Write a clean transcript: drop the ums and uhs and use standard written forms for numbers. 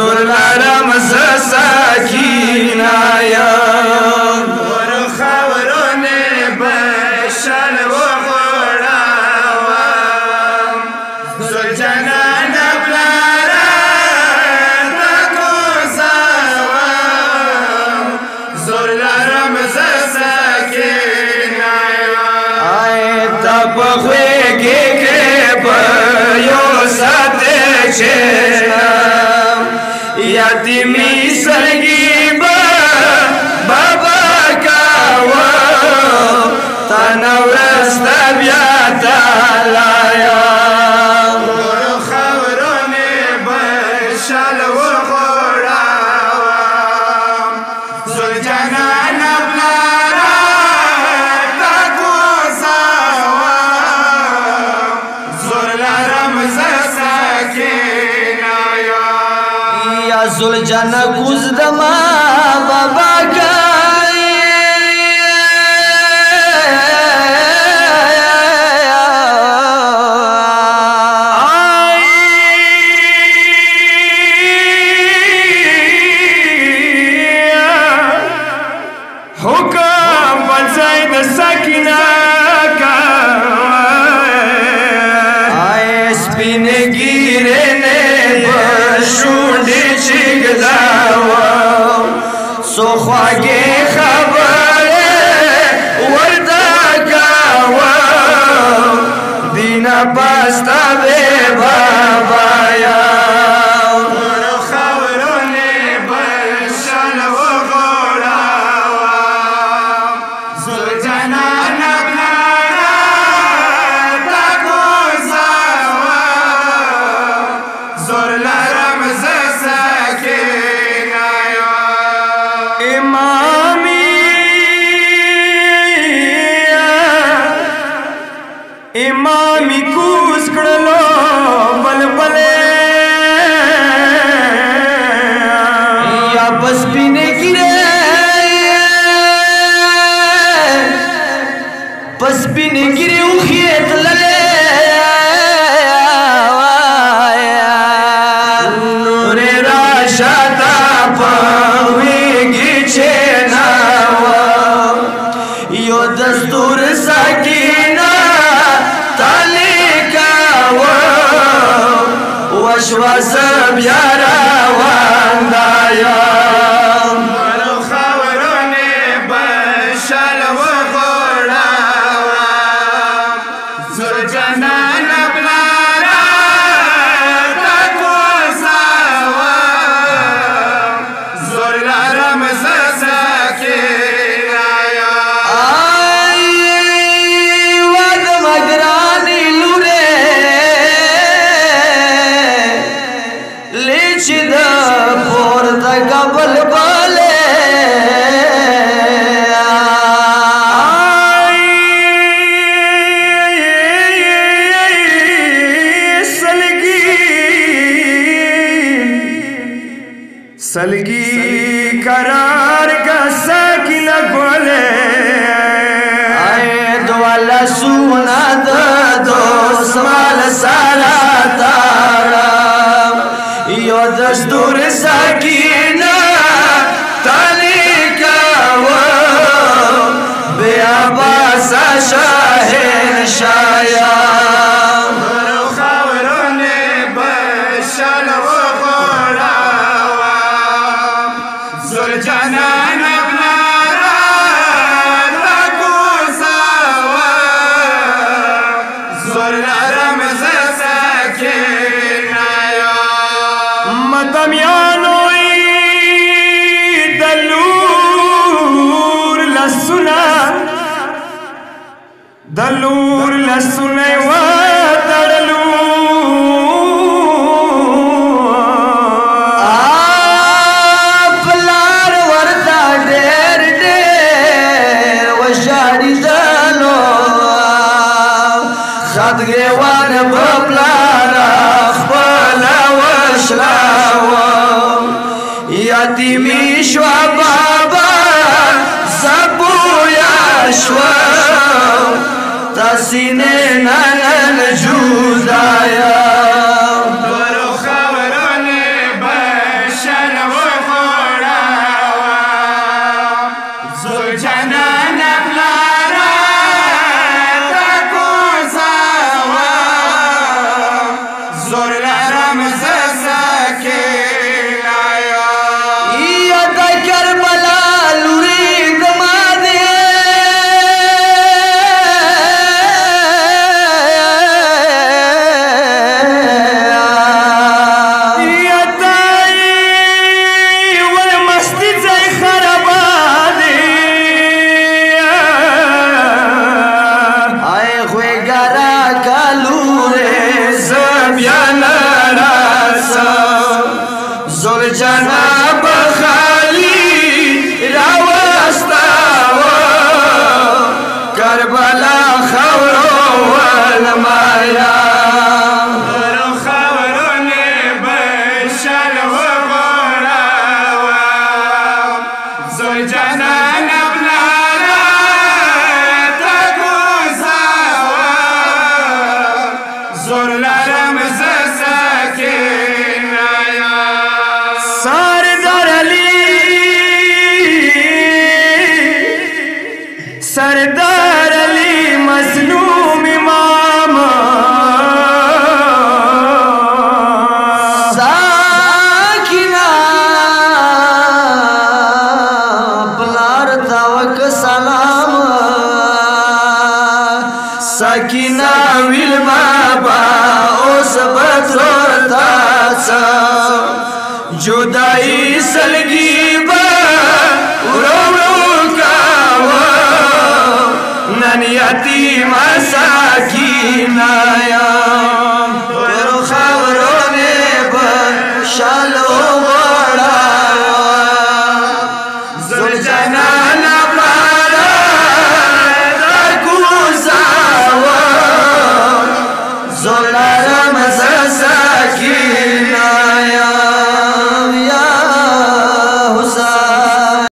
زور لرم ز سکینه یم ور خاورونه بشل وغوړاوم زه جانان پلاره ته کوزوم زور لرم زه سکینه یم ای ته په خوږې کې په یو ساعت کښېنم یتیمي سرګي به بابا کوم تا نه وروسته بیا تالا یم ور خاورونه بشل وغوړاوم زه جانان پلاره ته کوزوم زور لرم زه سکینه یم یا زلجان کوزدما بابا حکم بنځای د سکینه آی سپینې ګیرې شونډې چګداوم څو خواږې خبرې ورته کوم دینه پسته بې بابا یم ور خاورونه بشل وغوړاوم زه جانان پلاره ته کوزوم زور لرم زه سکینه یم امامي کوز کړلو بلبلې یا بس پینې ګیرې بس پینې ګیرې وخېت للې نورې راشه تا په ویږي کښېنوم یو دستور سکینه وشوا بیا روان دا یم ور خاورونه بشل وغوړاوم زه جانان پلاره ته کوزوم زور لرم زه سکینه یم آی وادم ګرانې لورې لیچې د پورته کبل بلې सलगी करार का सकिन गोले आए दोला सुना दो समाल साला तारा यो दस्तूर सकीना तालिका वो बेआबास शाहिन शाया खबरों बशल जानान दलूर लसुने वा दड़लू पलार वरदा डेर डेर वशारी दलो खदगे वन बपलारा खपला वशलावा यतीमी शवा बाबा सबूया शवा तसीने ननन जुदाया दरो खबरों बश جانا بخالی راوستاو کربلا خورو والمایا सरदार अली मजलूम इमाम साकिना पलार तवक सलाम साकिना विल बाबा ओस बत्रोता सा जुदाई सलगी बा यतीम साकीनाया पर खबरों ने बशालो बड़ाया जुलजनान पारा कुसावा जुलरा